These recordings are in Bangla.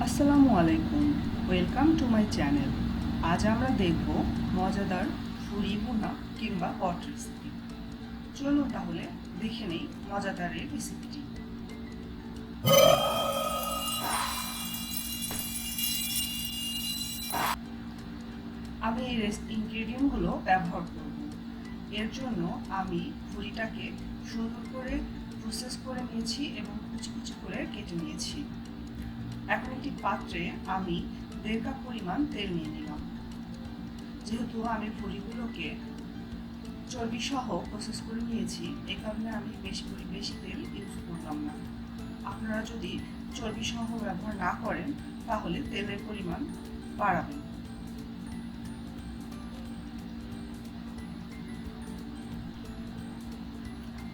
আসসালামু আলাইকুম, ওয়েলকাম টু মাই চ্যানেল। আজ আমরা দেখব মজাদার ফুরি ভুনা কিংবা হট রেসিপি। চলুন তাহলে দেখে নেই মজাদার এই রেসিপিটি। আমি এই ইনগ্রেডিয়েন্টগুলো ব্যবহার করব। এর জন্য আমি ফুরিটাকে সুন্দর করে প্রসেস করে নিয়েছি এবং কুচি কুচি করে কেটে নিয়েছি। এখন একটি পাত্রে আমি 1.5 কাপ পরিমাণ তেল নিয়ে নিলাম। যেহেতু আমি ফুরিগুলোকে চর্বি সহ প্রসেস করে নিয়েছি, এই কারণে আমি বেশি তেল ইউজ করলাম না। আপনারা যদি চর্বি সহ ব্যবহার না করেন তাহলে তেলের পরিমাণ বাড়াবেন।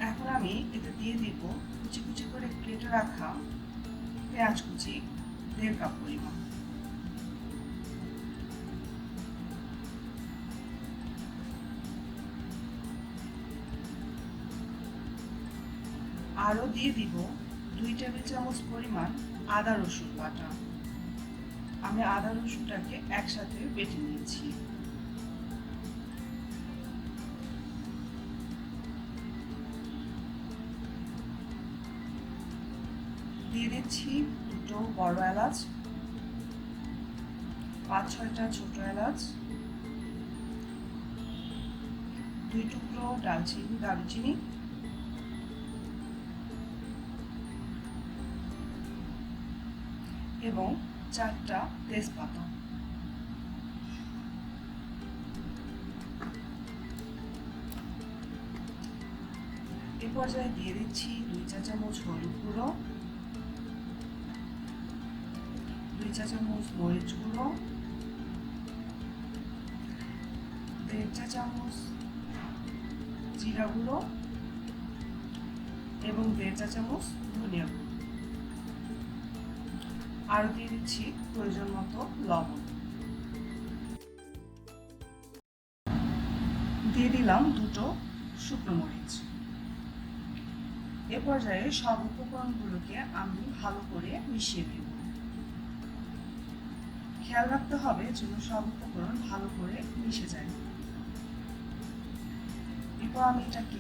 এখন আমি এতে দিয়ে দিব কুচি কুচি করে কেটে রাখা পেঁয়াজ কুচি 1.5 কাপ পরিমাণ। আরও দিয়ে দিব 2 টেবিল চামচ পরিমাণ আদা রসুন বাটা। আমি আদা রসুনটাকে একসাথে বেটে নিয়েছি। দিয়ে দিচ্ছি 2টো বড় এলাচ, 5-6টা ছোট এলাচ, 2 টুকরো দারুচিনি এবং 4টা তেজপাতা। এ পর্যায়ে দিয়ে দিচ্ছি 2 চা চামচ হলুদ গুঁড়ো, 2 চা চামচ মরিচ গুঁড়ো, 1.5 চা চামচ জিরা গুঁড়ো এবং 1.5 চা চামচ ধনিয়া গুঁড়ো। আরও দিয়ে দিচ্ছি প্রয়োজন মতো লবণ। দিয়ে দিলাম 2টো শুকনো মরিচ। এ পর্যায়ে সব উপকরণগুলোকে আমি ভালো করে মিশিয়ে দেব। খেয়াল রাখতে হবে যেন সব উপকরণ ভালো করে মিশে যায়। এরপর আমি এটাকে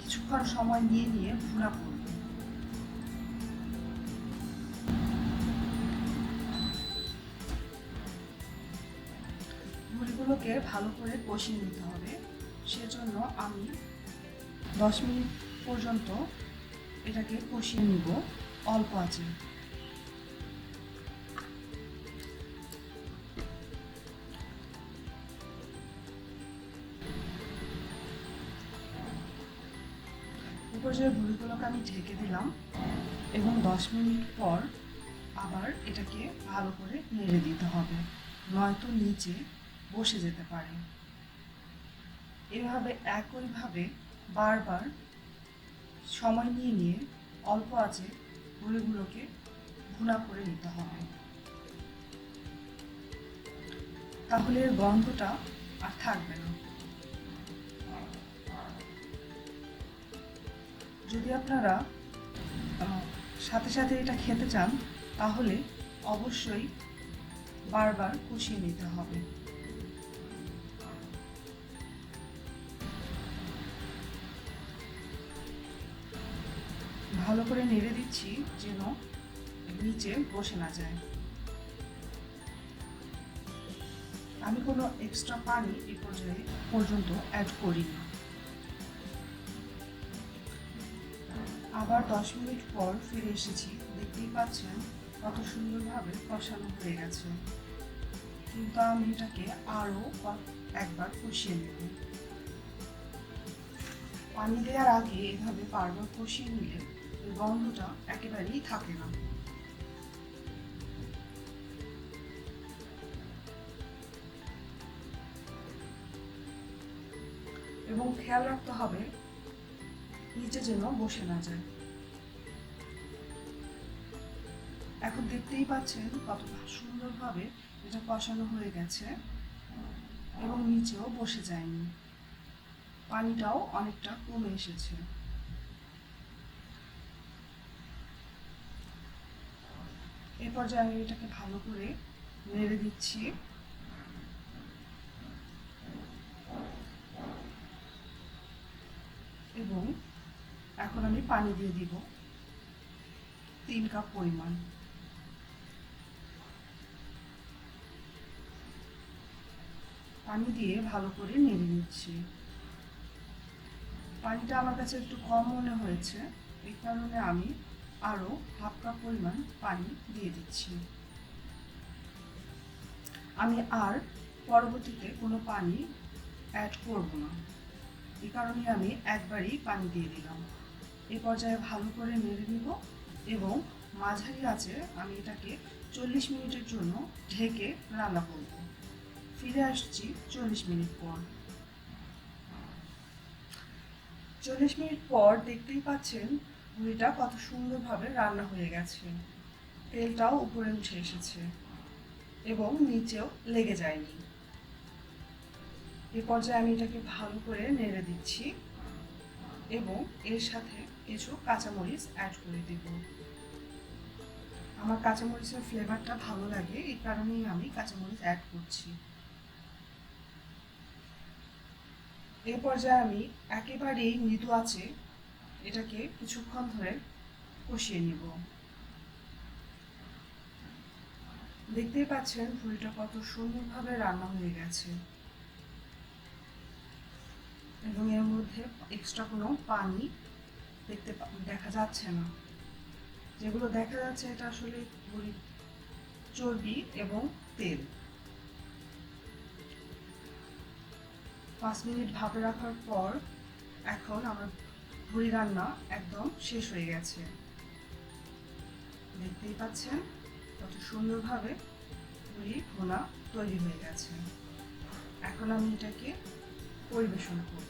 কিছুক্ষণ সময় নিয়ে ভুনা করব। মুড়িগুলোকে ভালো করে কষিয়ে নিতে হবে, সেজন্য আমি 10 মিনিট পর্যন্ত এটাকে কষিয়ে নিব অল্প আঁচে। পর্যায়ে মুড়িগুলোকে আমি ঢেকে দিলাম এবং 10 মিনিট পর আবার এটাকে ভালো করে নেড়ে দিতে হবে, নয়তো নিচে বসে যেতে পারে। এভাবে একইভাবে বারবার সময় নিয়ে অল্প আঁচে মুড়িগুলোকে ভুনা করে নিতে হবে, তাহলে এর গন্ধটা আর থাকবে না। যদি আপনারা সাথে সাথে এটা খেতে চান তাহলে অবশ্যই বারবার কষিয়ে নিতে হবে। ভালো করে নেড়ে দিচ্ছি যেন নিচে বসে না যায়। আমি কোনো এক্সট্রা পানি এই পর্যায়ে পর্যন্ত অ্যাড করিনি। আবার 10 মিনিট পর ফিরে এসেছি। দেখতেই পাচ্ছেন কত সুন্দরভাবে কষানো হয়ে গেছে, কিন্তু আমি এটাকে আরও একবার কষিয়ে নেব। পানি দেওয়ার আগে এভাবে বারবার কষিয়ে নিলে গন্ধটা একেবারেই থাকে না। এবং খেয়াল রাখতে হবে নিচে যেন বসে না যায়। এখন দেখতেই পাচ্ছেন কত সুন্দরভাবে এটা কষানো হয়ে গেছে এবং নিচেও বসে যায়নি, পানিটাও অনেকটা কমে এসেছে। এই পর্যায়ে আমি এটাকে ভালো করে নেড়ে দিচ্ছি এবং এখন আমি পানি দিয়ে দিব 3 কাপ পরিমাণ। পানি দিয়ে ভালো করে নেড়ে নিচ্ছি। পানিটা আমার কাছে একটু কম মনে হয়েছে, এই কারণে আমি আরও হাফ কাপ পরিমাণ পানি দিয়ে দিচ্ছি। আমি আর পরবর্তীতে কোনো পানি অ্যাড করব না, এই কারণে আমি একবারই পানি দিয়ে দিলাম। এই পর্যায়ে ভালো করে নেড়ে নিব এবং মাঝারি আঁচে আমি এটাকে 40 মিনিটের জন্য ঢেকে রান্না করব। ফিরে আসছি 40 মিনিট পর। 40 মিনিট পর দেখতেই পাচ্ছেন ভুড়িটা কত সুন্দরভাবে রান্না হয়ে গেছে। তেলটাও উপরে উঠে এসেছে এবং নিচেও লেগে যায়নি। এ পর্যায়ে আমি এটাকে ভালো করে নেড়ে দিচ্ছি এবং এর সাথে কিছু কাঁচামরিচ অ্যাড করে দেব। আমার কাঁচামরিচের ফ্লেভারটা ভালো লাগে, এই কারণেই আমি কাঁচামরিচ অ্যাড করছি। এ পর্যায়ে আমি একেবারেই মৃদু আঁচে এটাকে কিছুক্ষণ ধরে কষিয়ে নিব। দেখতেই পাচ্ছেন ভুড়িটা কত সুন্দরভাবে রান্না হয়ে গেছে এবং এর মধ্যে এক্সট্রা কোনো পানি দেখা যাচ্ছে না। যেগুলো দেখা যাচ্ছে এটা আসলে ভুড়ির চর্বি এবং তেল। 5 মিনিট ভাপে রাখার পর এখন আমার ভুড়ি রান্না একদম শেষ হয়ে গেছে। দেখতেই পাচ্ছেন কত সুন্দরভাবে ভুড়ি ভুনা তৈরি হয়ে গেছে। এখন আমি এটাকে পরিবেশন করব।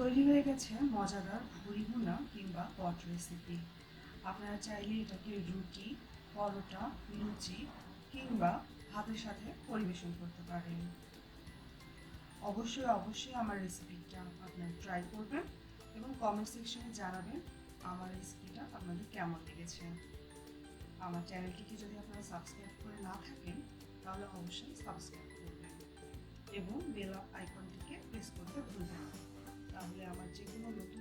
তৈরি হয়ে গেছে মজাদার ভুড়ি ভুনা কিংবা পট রেসিপি। আপনারা চাইলে এটাকে রুটি, পরোটা, লুচি কিংবা ভাতের সাথে পরিবেশন করতে পারেন। অবশ্যই আমার রেসিপিটা আপনারা ট্রাই করবেন এবং কমেন্ট সেকশনে জানাবেন আমার রেসিপিটা আপনাদের কেমন লেগেছে। আমার চ্যানেলটিকে যদি আপনারা সাবস্ক্রাইব করে না থাকেন তাহলে অবশ্যই সাবস্ক্রাইব করবেন এবং বেল আইকনটিকে প্রেস করতে ভুলবেন না, তাহলে আমার যে কোনো নতুন